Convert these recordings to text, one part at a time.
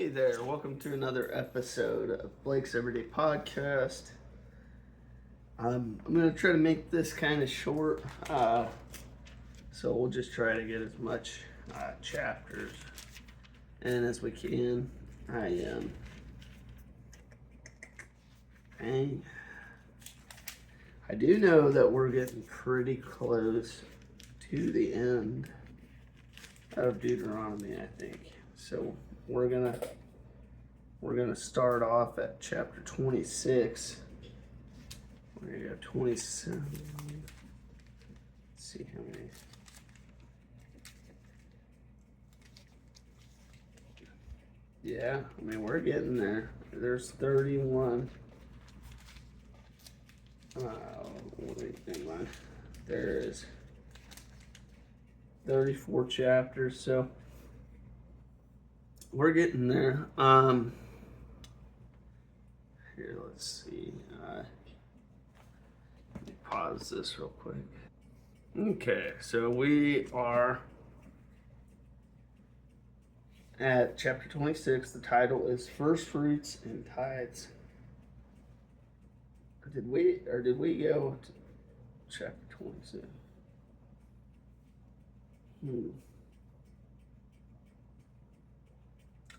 Hey there, welcome to another episode of Blake's Everyday Podcast. I'm going to try to make this kind of short, so we'll just try to get as much chapters in as we can. I do know that we're getting pretty close to the end of Deuteronomy, I think. So we're gonna start off at chapter 26. We're gonna go 27. Let's see how many. Yeah, I mean we're getting there. There's 31. There is 34 chapters, so we're getting there. Here, let's see. Let me pause this real quick. Okay, so we are at chapter 26. The title is First Fruits and Tithes. Did we go to chapter 26?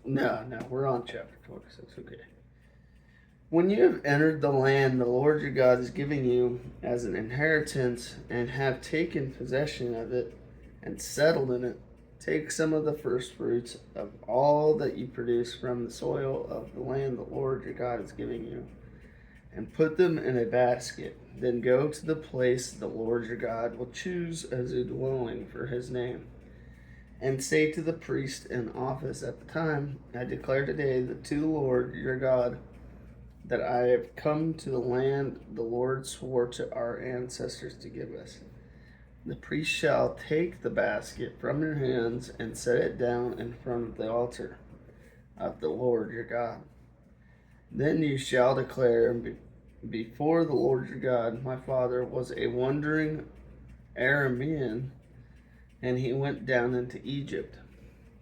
No, we're on chapter 26. Okay. When you have entered the land the Lord your God is giving you as an inheritance and have taken possession of it and settled in it, take some of the first fruits of all that you produce from the soil of the land the Lord your God is giving you, and put them in a basket. Then go to the place the Lord your God will choose as a dwelling for his name, and say to the priest in office at the time, I declare today to the Lord your God that I have come to the land the Lord swore to our ancestors to give us. The priest shall take the basket from your hands and set it down in front of the altar of the Lord your God. Then you shall declare before the Lord your God, my father was a wandering Aramean, and he went down into Egypt.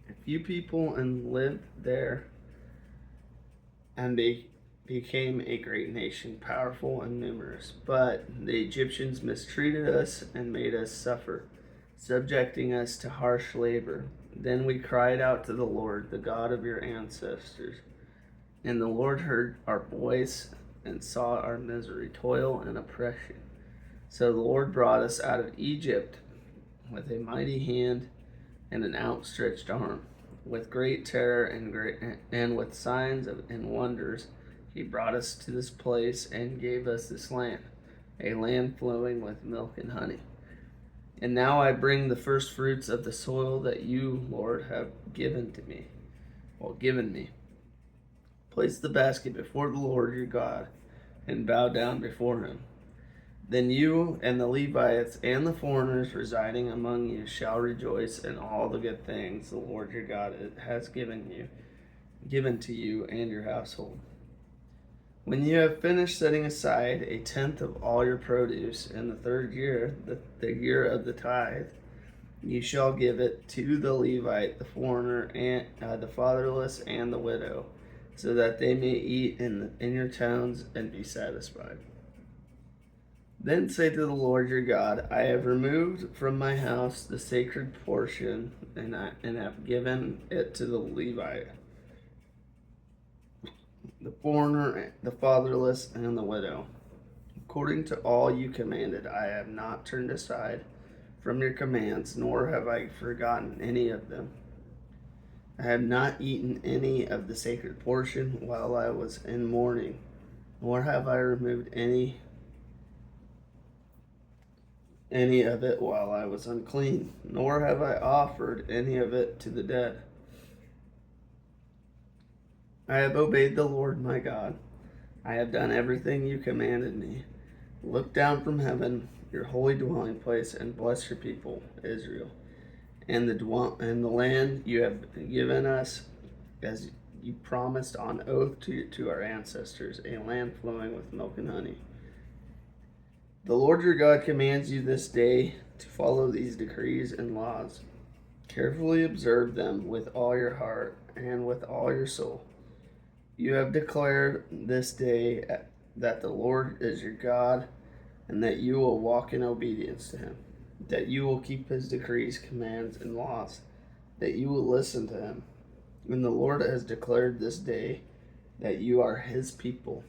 A few people and lived there, and they became a great nation, powerful and numerous. But the Egyptians mistreated us and made us suffer, subjecting us to harsh labor. Then we cried out to the Lord, the God of your ancestors. And the Lord heard our voice and saw our misery, toil, and oppression. So the Lord brought us out of Egypt with a mighty hand and an outstretched arm, with great terror and with signs and wonders. He brought us to this place and gave us this land, a land flowing with milk and honey. And now I bring the first fruits of the soil that you, Lord, have given me. Place the basket before the Lord your God and bow down before him. Then you and the Levites and the foreigners residing among you shall rejoice in all the good things the Lord your God has given to you and your household. When you have finished setting aside a tenth of all your produce in the third year, the year of the tithe, you shall give it to the Levite, the foreigner, and the fatherless, and the widow, so that they may eat in your towns and be satisfied. Then say to the Lord your God, I have removed from my house the sacred portion, and have given it to the Levite, the foreigner, the fatherless, and the widow. According to all you commanded, I have not turned aside from your commands, nor have I forgotten any of them. I have not eaten any of the sacred portion while I was in mourning, nor have I removed any of it while I was unclean, nor have I offered any of it to the dead. I have obeyed the Lord my God. I have done everything you commanded me. Look down from heaven, your holy dwelling place, and bless your people, Israel, and the land you have given us as you promised on oath to our ancestors, a land flowing with milk and honey. The Lord your God commands you this day to follow these decrees and laws. Carefully observe them with all your heart and with all your soul. You have declared this day that the Lord is your God, and that you will walk in obedience to him, that you will keep his decrees, commands, and laws, that you will listen to him. And the Lord has declared this day that you are his people,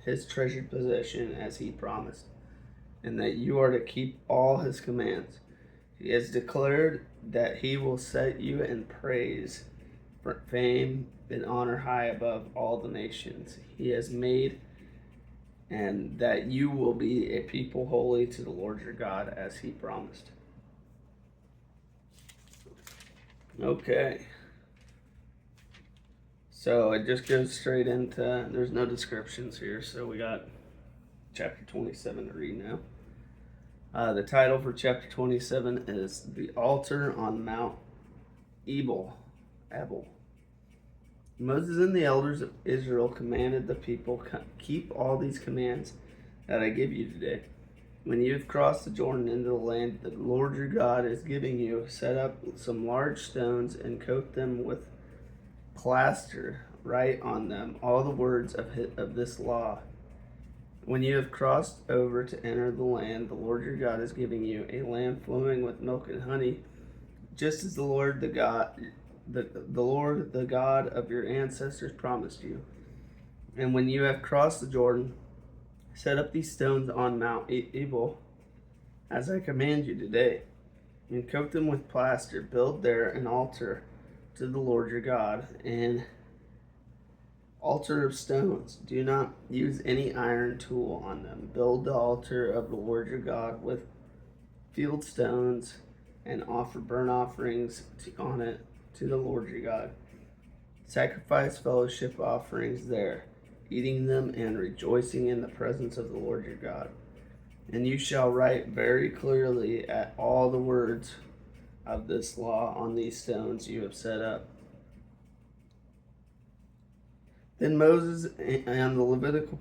his treasured possession as he promised, and that you are to keep all his commands. He has declared that he will set you in praise, for fame and honor high above all the nations he has made, and that you will be a people holy to the Lord your God as he promised. Okay. So it just goes straight into, there's no descriptions here, so we got chapter 27 to read now. The title for chapter 27 is The Altar on Mount Ebal. Moses and the elders of Israel commanded the people, keep all these commands that I give you today. When you have crossed the Jordan into the land that the Lord your God is giving you, set up some large stones and coat them with plaster. Write on them all the words of this law. When you have crossed over to enter the land the Lord your God is giving you, a land flowing with milk and honey, just as the Lord the God of your ancestors promised you. And when you have crossed the Jordan, set up these stones on Mount Ebal, as I command you today, and coat them with plaster. Build there an altar to the Lord your God, an altar of stones. Do not use any iron tool on them. Build the altar of the Lord your God with field stones, and offer burnt offerings on it to the Lord your God. Sacrifice fellowship offerings there, eating them and rejoicing in the presence of the Lord your God. And you shall write very clearly at all the words of this law on these stones you have set up. Then Moses and the Levitical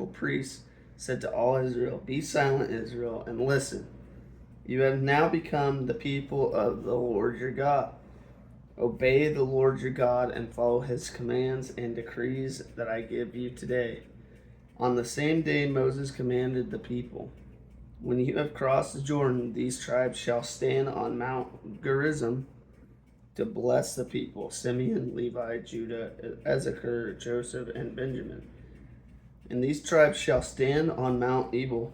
priests said to all Israel, Be silent, Israel, and listen. You have now become the people of the Lord your God. Obey the Lord your God and follow his commands and decrees that I give you today. On the same day Moses commanded the people, When you have crossed the Jordan, these tribes shall stand on Mount Gerizim to bless the people: Simeon, Levi, Judah, Issachar, Joseph, and Benjamin. And these tribes shall stand on Mount Ebal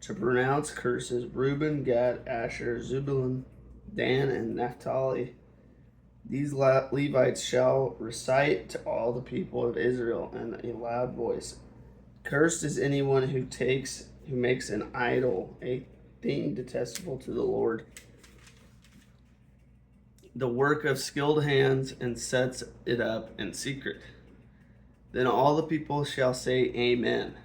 to pronounce curses: Reuben, Gad, Asher, Zebulun, Dan, and Naphtali. These Levites shall recite to all the people of Israel in a loud voice, Cursed is anyone who makes an idol, a thing detestable to the Lord, the work of skilled hands, and sets it up in secret. Then all the people shall say, Amen.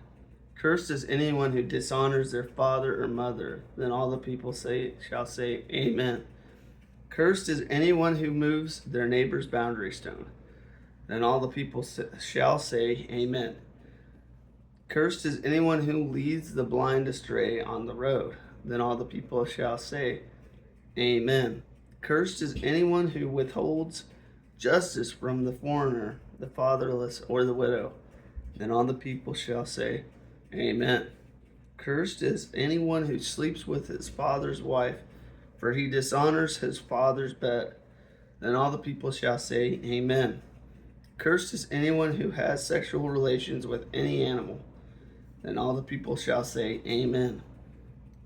Cursed is anyone who dishonors their father or mother. Then all the people shall say, Amen. Cursed is anyone who moves their neighbor's boundary stone. Then all the people shall say, Amen. Cursed is anyone who leads the blind astray on the road. Then all the people shall say, Amen. Cursed is anyone who withholds justice from the foreigner, the fatherless, or the widow. Then all the people shall say, Amen. Cursed is anyone who sleeps with his father's wife, for he dishonors his father's bed. Then all the people shall say, Amen. Cursed is anyone who has sexual relations with any animal. Then all the people shall say, Amen.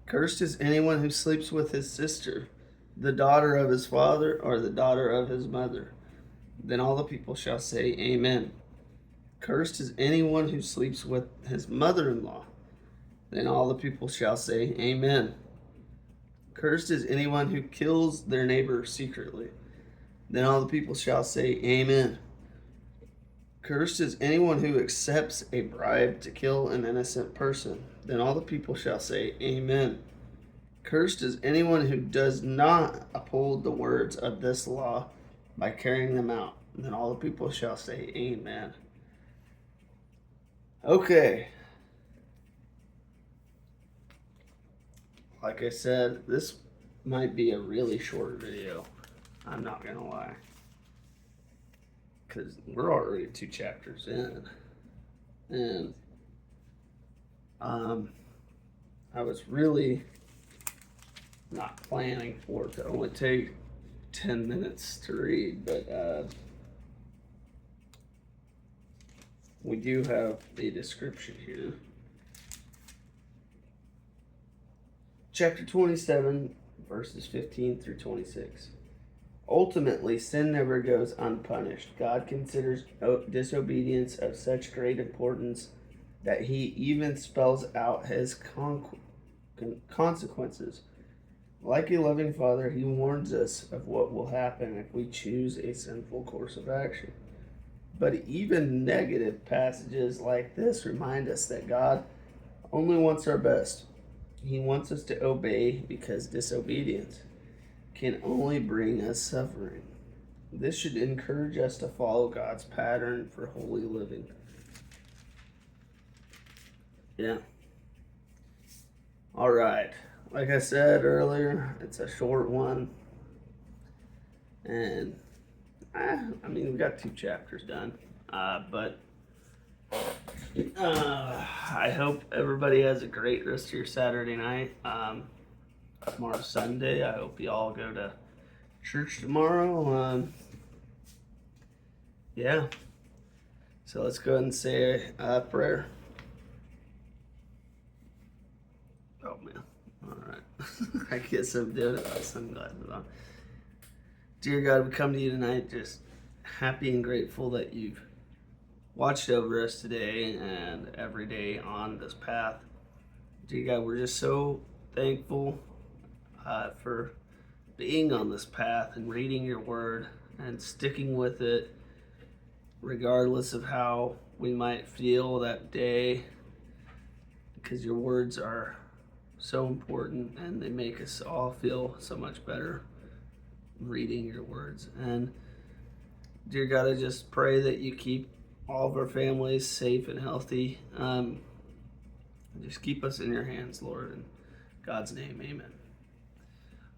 Cursed is anyone who sleeps with his sister, the daughter of his father, or the daughter of his mother. Then all the people shall say, Amen. Cursed is anyone who sleeps with his mother-in-law. Then all the people shall say, Amen. Cursed is anyone who kills their neighbor secretly. Then all the people shall say, Amen. Cursed is anyone who accepts a bribe to kill an innocent person. Then all the people shall say, Amen. Cursed is anyone who does not uphold the words of this law by carrying them out. Then all the people shall say, Amen. Okay. Like I said, this might be a really short video. I'm not going to lie. because we're already 2 chapters in, and I was really not planning for it to only take 10 minutes to read, but we do have a description here. Chapter 27, verses 15 through 26. Ultimately, sin never goes unpunished. God considers disobedience of such great importance that he even spells out his consequences. Like a loving father, he warns us of what will happen if we choose a sinful course of action. But even negative passages like this remind us that God only wants our best. He wants us to obey because disobedience can only bring us suffering. This should encourage us to follow God's pattern for holy living. Yeah. All right. Like I said earlier, it's a short one. And I mean, we got 2 chapters done. But I hope everybody has a great rest of your Saturday night. Tomorrow's Sunday. I hope you all go to church tomorrow. Yeah. So let's go ahead and say a prayer. Oh man. All right. I guess I'm doing it with sunglasses on. Dear God, we come to you tonight just happy and grateful that you've watched over us today and every day on this path. Dear God, we're just so thankful for being on this path and reading your word and sticking with it regardless of how we might feel that day, because your words are so important and they make us all feel so much better reading your words. And dear God, I just pray that you keep all of our families safe and healthy. Just keep us in your hands, Lord. In God's name, amen.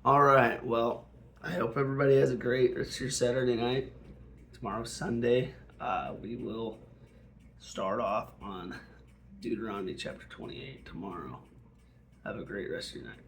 All right, well, I hope everybody has a great rest of your Saturday night. Tomorrow's Sunday. We will start off on Deuteronomy chapter 28 tomorrow. Have a great rest of your night.